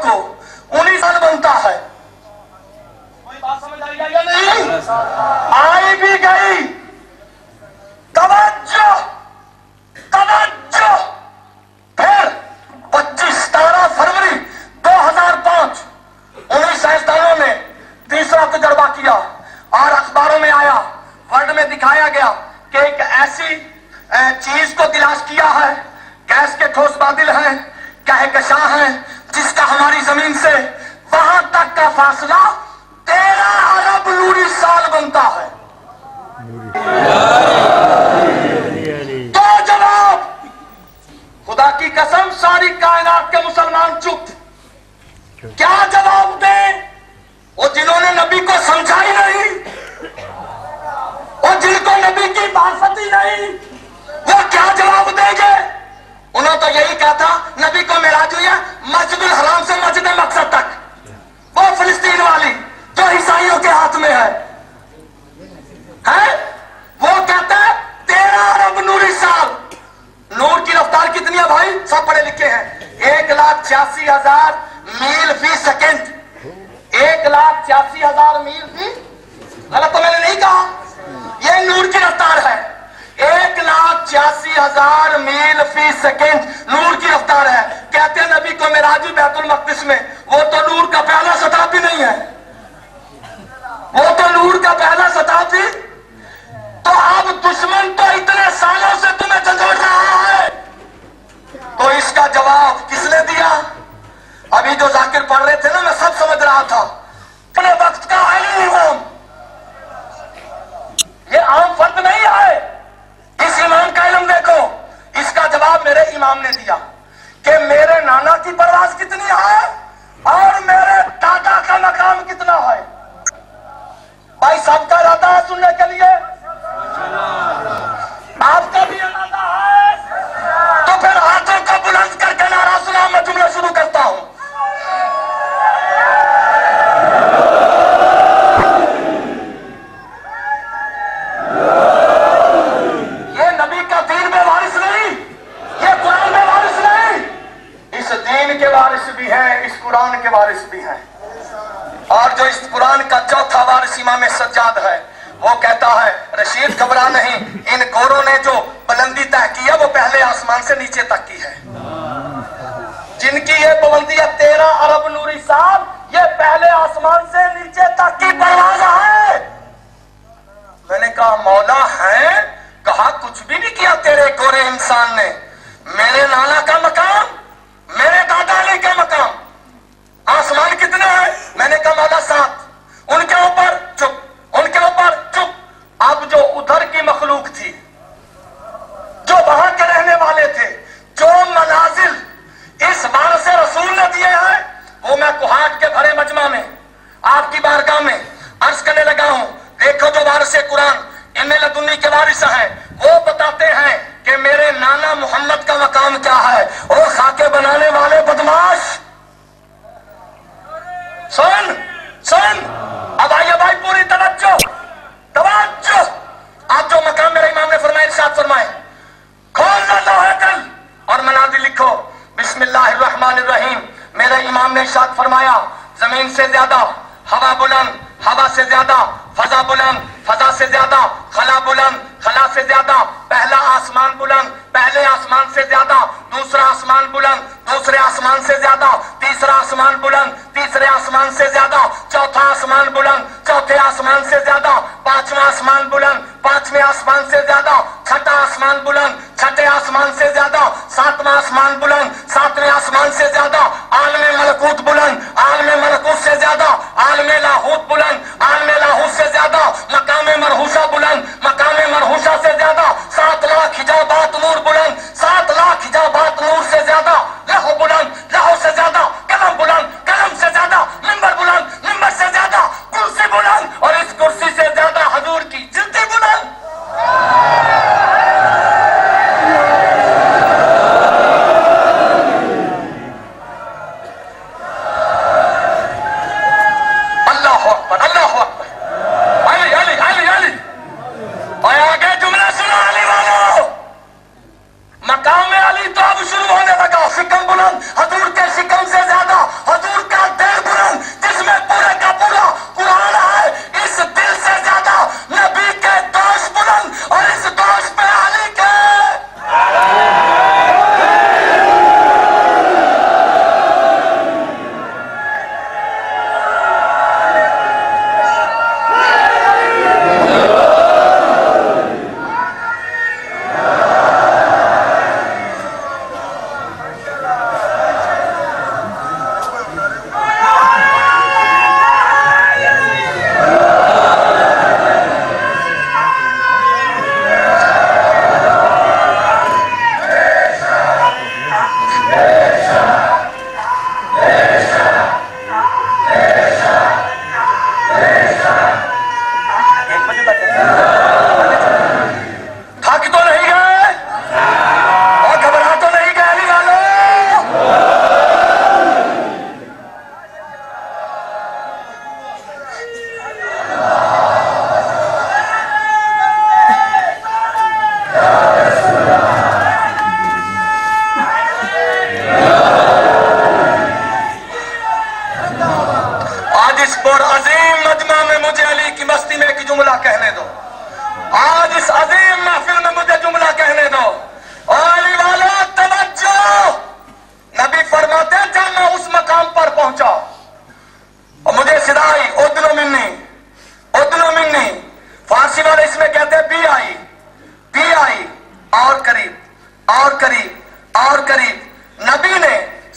کو 19 سال بنتا ہے. کوئی بات سمجھ آئی یا نہیں؟ آئی بھی گئی. توجہ توجہ. پھر 17 فروری 2005 انہیں سائنسدانوں نے تیسرا تجربہ کیا اور اخباروں میں آیا, ورلڈ میں دکھایا گیا کہ ایک ایسی چیز کو تلاش کیا ہے, گیس کے ٹھوس بادل ہیں, کہکشاں ہیں, جس کا ہماری زمین سے وہاں تک کا فاصلہ 13 ارب نوری سال بنتا ہے. تو جواب, خدا کی قسم ساری کائنات کے مسلمان چپ. کیا جواب دیں وہ جنہوں نے نبی کو سمجھا ہی نہیں, اور جن کو نبی کی معرفت ہی نہیں, وہ کیا جواب دیں گے؟ انہوں تو یہی کہا تھا نبی کو معراج ہوئی ہے مسجد الحرام سے مسجد مقصد تک, وہ فلسطین والی جو عیسائیوں کے ہاتھ میں ہے. وہ کہتا ہے 13 ارب نوری سال. نور کی رفتار کتنی ہے بھائی؟ سب پڑھے لکھے ہیں. 1,86,000 میل فی سیکنڈ. 1,86,000 میل فی, غلط تو میں نے نہیں کہا, یہ نور کی رفتار ہے. 1,86,000 میل فی سیکنڈ نور کی رفتار ہے. کہتے ہیں نبی کو معراج بیت المقدس میں, وہ تو نور کا پہلا سطح بھی نہیں ہے, وہ تو نور کا پہلا سطح بھی. تو اب دشمن تو اتنے سالوں سے تمہیں جھنجھوڑ رہا ہے, تو اس کا جواب کس نے دیا؟ ابھی جو ذاکر پڑھ رہے تھے نا, میں سب سمجھ رہا تھا. اپنے وقت کا امام, یہ عام فرد نہیں ہے. اس امام کا علم دیکھو. اس کا جواب میرے امام نے دیا کہ میرے نانا کی پرواز کتنی ہے اور میرے دادا کا مقام کتنا ہے. بھائی سب کا ارادہ ہے سننے کے لیے؟ آپ کا بھی ارادہ ہے؟ تو پھر ہاتھوں کو بلند کر کے نعرہ سنا, میں جملہ شروع کرتا ہوں. یہ نبی کا دین میں وارث نہیں, یہ قرآن میں وارث نہیں. اس دین کے وارث بھی ہیں, اس قرآن کے وارث بھی ہیں. اور جو اس قرآن کا چوتھا وارث امام سجاد ہے, وہ کہتا ہے رشید گھبرا نہیں, ان گوروں نے جو بلندی طے کی ہے وہ پہلے آسمان سے نیچے تک کی ہے. جن کی یہ بلندی ہے 13 ارب نوری سال, یہ پہلے آسمان سے نیچے تک کی پرواز ہے. میں نے کہا مولا ہے؟ کہا کچھ بھی نہیں کیا تیرے گورے انسان نے. میرے نانا کا مقام, میرے دادا علی کا مقام, آسمان کتنے ہیں؟ میں نے کہا مولا 7. ان کے اوپر چپ, ان کے اوپر چپ. اب جو ادھر کی مخلوق تھی, جو وہاں کے رہنے والے تھے, جو منازل اس وارث رسول نے دیے ہیں, وہ میں کوہاٹ کے بھرے مجمع میں آپ کی بارگاہ میں عرض کرنے لگا ہوں. دیکھو جو وارث قرآن علم لدنی کے وارث ہیں, وہ بتاتے ہیں کہ میرے نانا محمد کا مقام کیا ہے. اور خاکے بنانے والے بدماش, سن سن. اب آئیے بھائی پوری توجہ توجہ. آپ جو مقام میرے امام نے فرمائے, ارشاد فرمائے, کھول لو لوح قلم اور منازل لکھو بسم اللہ الرحمن الرحیم. میرے امام نے ارشاد فرمایا زمین سے زیادہ ہوا بلند, ہوا سے زیادہ فضا بلند, فضا سے زیادہ خلا بلند, خلا سے زیادہ پہلا آسمان بلند, پہلے آسمان سے زیادہ دوسرا آسمان بلند, دوسرے آسمان سے زیادہ تیسرا آسمان بلند, تیسرے آسمان سے زیادہ چوتھا آسمان بلند, چوتھے آسمان سے زیادہ پانچواں آسمان بلند, پانچویں آسمان سے زیادہ چھٹا آسمان بلند, چھٹے آسمان سے زیادہ ساتواں آسمان بلند, ساتویں آسمان سے زیادہ عالم ملکوت بلند, عالم ملکوت سے زیادہ عالم لاہوت بلند, عالم لاہوت سے زیادہ مقام مرحوشہ بلند, مقام مرحوشہ سے زیادہ 7 لاکھ حجابات نور بلند, 7 لاکھ حجابات نور سے زیادہ لہو بلند, لہو سے زیادہ قلم بلند, قلم سے زیادہ منبر بلند, منبر سے زیادہ کرسی بلند, اور اس کرسی سے زیادہ حضور کی جلدی بلند. اللہ اکبر, اللہ اکبر. علی علی علی علی اور عظیم مجمع میں مجھے علی کی مستی میں ایک جملہ کہنے دو. آج اس عظیم محفل میں مجھے جملہ کہنے دو. علی والا توجہ. نبی فرماتے ہیں جب میں اس مقام پر پہنچا اور مجھے صدا آئی ادنو منی. فارسی والے اس میں کہتے ہیں پی آئی اور قریب. نبی نے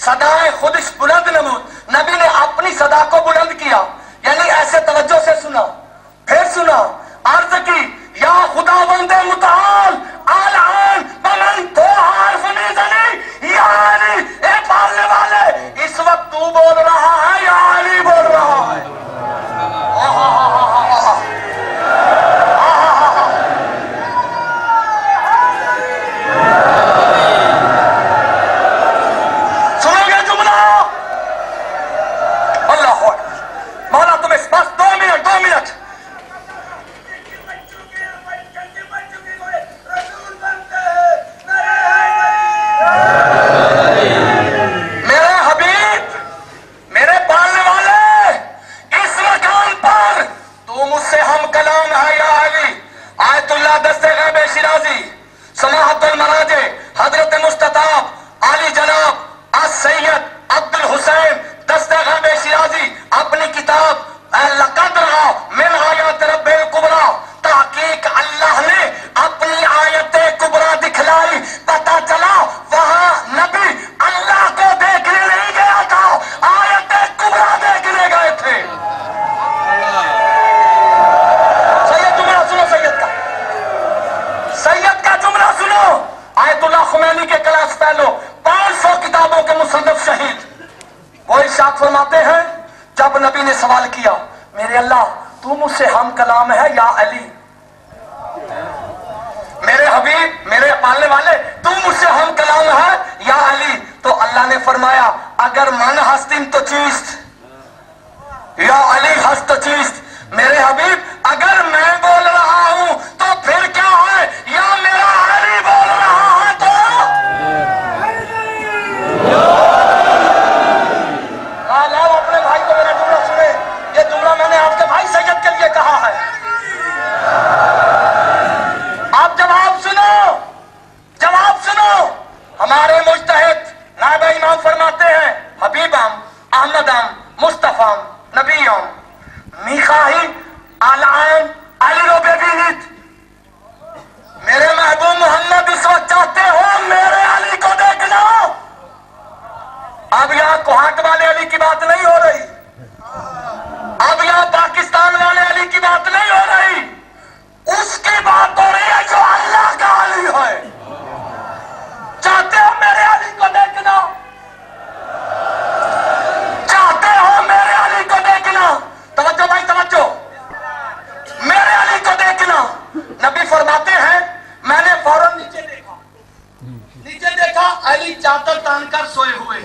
صدائے خودش بلند نمود. نبی نے اپنی صدا کو بلند کیا، یعنی ایسے توجہ سے سنا، پھر سنا، عرض کی یا خدا بند متعال الان بمن تو حرف نیزنی یا علی. اے پالنے والے اس وقت تو بول رہا ہے یا علی بول رہا ہے؟ سنو گے جملہ؟ اللہ اکبر. مولا تمہیں بس 2 منٹ. میرے حبیب، میرے پالنے والے، اس مکان پر تو مجھ سے ہم کلام ہے یا علی. آیت اللہ دست غیب شیرازی سماحت المراجع حضرت مستطاب علی جناب السید عبد الحسین دست غیب شیرازی اپنی کتاب لقد رأى من آیات رب الکبریٰ، تحقیق اللہ نے اپنی آیت کبریٰ دکھلائی. پتا چلا وہاں نبی اللہ کو دیکھنے نہیں گیا تھا، آیت کبریٰ دیکھنے گئے تھے. سید جملہ سنو، سید کا جملہ سنو. آیت اللہ خمینی کے کلاس پہلو 500 کتابوں کے مصنف شہید وہ ارشاد فرماتے ہیں جب نبی نے سوال کیا میرے اللہ تو مجھ سے ہم کلام ہے یا علی؟ میرے حبیب، میرے پالنے والے، تو مجھ سے ہم کلام ہے یا علی؟ تو اللہ نے فرمایا اگر من ہستیم تو چیست یا علی ہست تو چیست. میرے حبیب اگر میں بول رہا ہوں تو پھر کیا ہے؟ یا میرا علی بول رہا ہے تو لاؤ اپنے بھائی کو میرا جملہ سنے. یہ جملہ میں نے آپ کے بھائی سید کے لیے کہا ہے. آپ جواب سنو. ہمارے مجتہد نائب امام فرماتے ہیں حبیبم احمدم مصطفیم نبیم میخاہی الان علی رو ببینید. میرے محبوب محمد اس وقت چاہتے ہو میرے علی کو دیکھنا. اب یہاں کوہاٹ والے علی کی بات نہیں ہو رہی، اب یہاں پاکستان والے علی کی بات نہیں ہو رہی، اس کی بات ہو رہی ہے جو اللہ کا علی ہے. چاہتے ہو میرے علی کو دیکھنا؟ چاہتے ہو میرے علی کو دیکھنا؟ توجہ بھائی توجہ. میرے علی کو دیکھنا. نبی فرماتے ہیں میں نے فوراً نیچے دیکھا علی چادر تان کر سوئے ہوئے.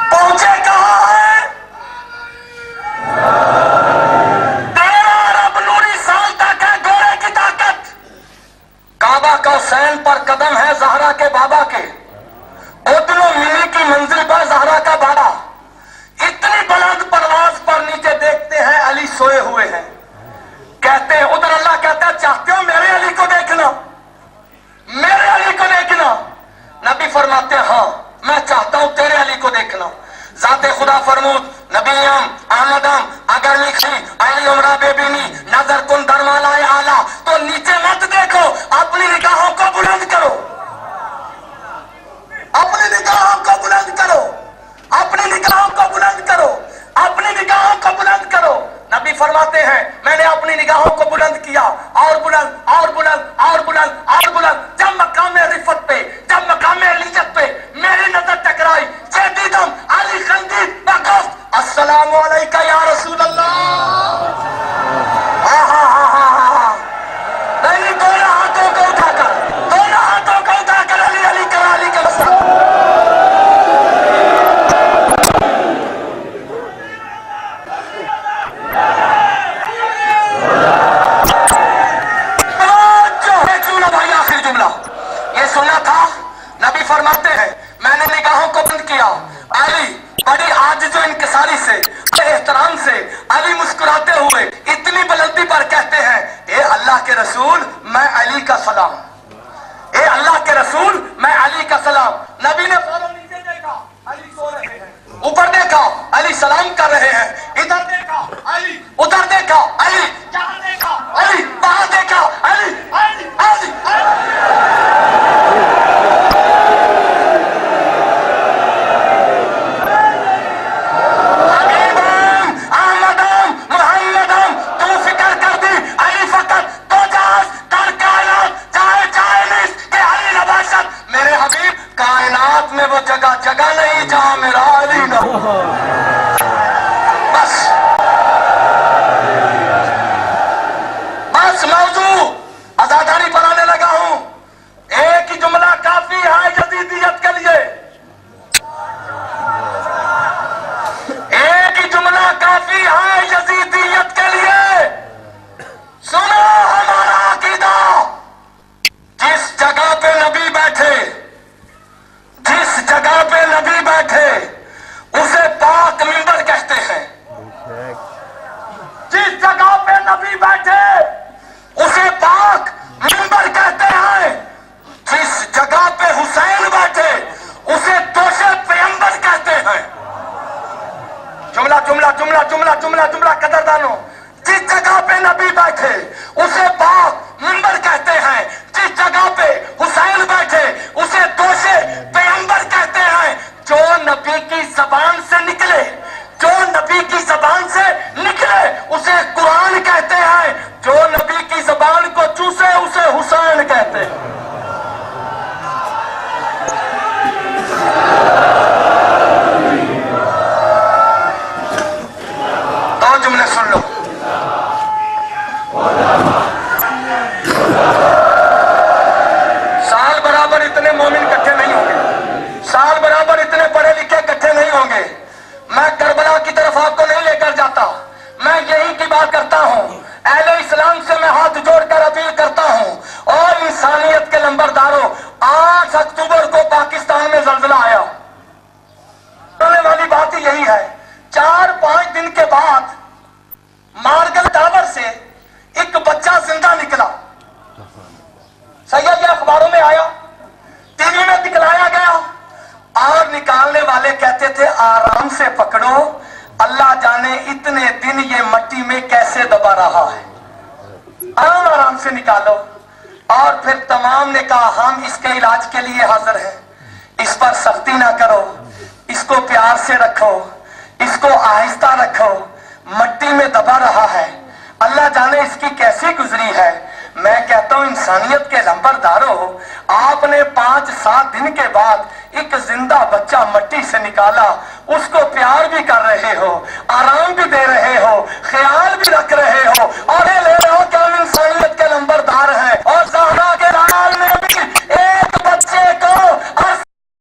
پہنچے کہاں ہے؟ تیرا رب نوری سال تک ہے، گھوڑے کی طاقت. کعبہ کا حسین پر قدم ہے زہرا کے بابا کے. ادنو منی کی منزل پر زہرا کا بابا. اتنی بلند پرواز پر نیچے دیکھتے ہیں علی سوئے ہوئے ہیں. کہتے ہیں ادھر اللہ کہتا ہے چاہتے ہو میرے علی کو دیکھنا؟ میرے علی کو دیکھنا؟ نبی فرماتے ہیں ہاں میں چاہتا ہوں تیرے علی کو دیکھنا. ذات خدا فرمود نبیم احمدم اگر لکھی علی عمرہ بے بینی نظر کن درمالائے اعلیٰ تو نیچے مت دیکھو، اپنی نگاہوں کو بلند کرو، اپنی نگاہوں کو بلند کرو، اپنی نگاہوں کو بلند کرو، اپنی نگاہوں کو بلند کرو. نبی فرماتے ہیں میں نے اپنی نگاہوں کو بلند کیا اور بلند اور بلند اور بلند اور بلند. جب مقام رفت پہ، جب مقام علیت پہ میری نظر ٹکرائی جدیدم علی خندید بگفت السلام علیکہ یا رسول اللہ. نہیں دونوں ہاتھوں کو اٹھا کر علی علی کرا علی کے مسئلہ. یہ سننا تھا. نبی فرماتے ہیں میں نے نگاہوں کو بند کیا. علی بڑی عاجز و انکساری سے کے رسول میں علی کا سلام، اے اللہ کے رسول میں علی کا سلام۔ نبی نے فوراً نیچے دیکھا، علی سو رہے ہیں، اوپر دیکھا علی سلام کر رہے ہیں، ادھر دیکھا علی، ادھر دیکھا علی، یہاں دیکھا علی، وہاں دیکھا علی، علی علی حبیبم احمدم محمدم، تو فکر کر دی علی فقط تو جاز در کائنات چاہے چائنیز کہ علی نباشت۔ میرے حبیب کائنات میں وہ جگہ نہیں جہاں میرا علی نہ ہو۔ بس موضوع آزاداری پڑھانے لگا ہوں، ایک ہی جملہ کافی ہے یزیدیت کے لیے، ایک ہی جملہ کافی ہے یزیدیت کے لیے۔ سنو ہمارا عقیدہ، جس جگہ پہ نبی بیٹھے، جس جگہ پہ نبی بیٹھے اسے پاک منبر کہتے ہیں، جس جگہ پہ نبی بیٹھے اسے پاک منبر کہتے ہیں، جس جگہ پہ حسین بیٹھے اسے توشے پیغمبر کہتے ہیں۔ جملہ جملہ جملہ جملہ جملہ جملہ قدردانوں، جس جگہ پہ نبی بیٹھے اسے پاک منبر کہتے ہیں، جس جگہ پہ حسین بیٹھے اسے توشے پیغمبر کہتے ہیں۔ جو نبی کی زبان سے نکلے، جو نبی کی زبان سے نکلے اسے قرآن کہتے ہیں، جو نبی کی زبان کو چوسے اسے حسین کہتے ہیں۔ دو جملے سن لو، سال برابر اتنے مومن اکٹھے نہیں ہوں گے، سال برابر اتنے پڑھے لکھے اکٹھے نہیں ہوں گے۔ میں کربلا کی طرف آپ کو نہیں لے کر جاتا، میں یہی کی بات کرتا ہوں۔ اہل اسلام سے میں ہاتھ جوڑ کر اپیل کرتا ہوں، اور انسانیت کے نمبرداروں، 8 اکتوبر کو پاکستان میں زلزلہ آیا، ہونے والی بات ہی یہی ہے۔ 4-5 دن کے بعد مارگل ٹاور سے ایک بچہ زندہ نکلا، صحیح ہے، یہ اخباروں میں آیا، ٹی وی میں دکھلایا گیا، اور نکالنے والے کہتے تھے آرام سے پکڑو، اللہ جانے اتنے دن یہ مٹی میں کیسے دبا رہا ہے، آرام سے نکالو۔ اور پھر تمام نے کہا ہم اس کے علاج کے لیے حاضر ہیں، اس پر سختی نہ کرو، اس کو پیار سے رکھو، اس کو آہستہ رکھو، مٹی میں دبا رہا ہے، اللہ جانے اس کی کیسی گزری ہے۔ میں کہتا ہوں انسانیت کے لمبرداروں، آپ نے 5-7 دن کے بعد ایک زندہ بچہ مٹی سے نکالا، اس کو پیار بھی کر رہے ہو، آرام بھی دے رہے ہو، خیال بھی رکھ رہے ہو، اور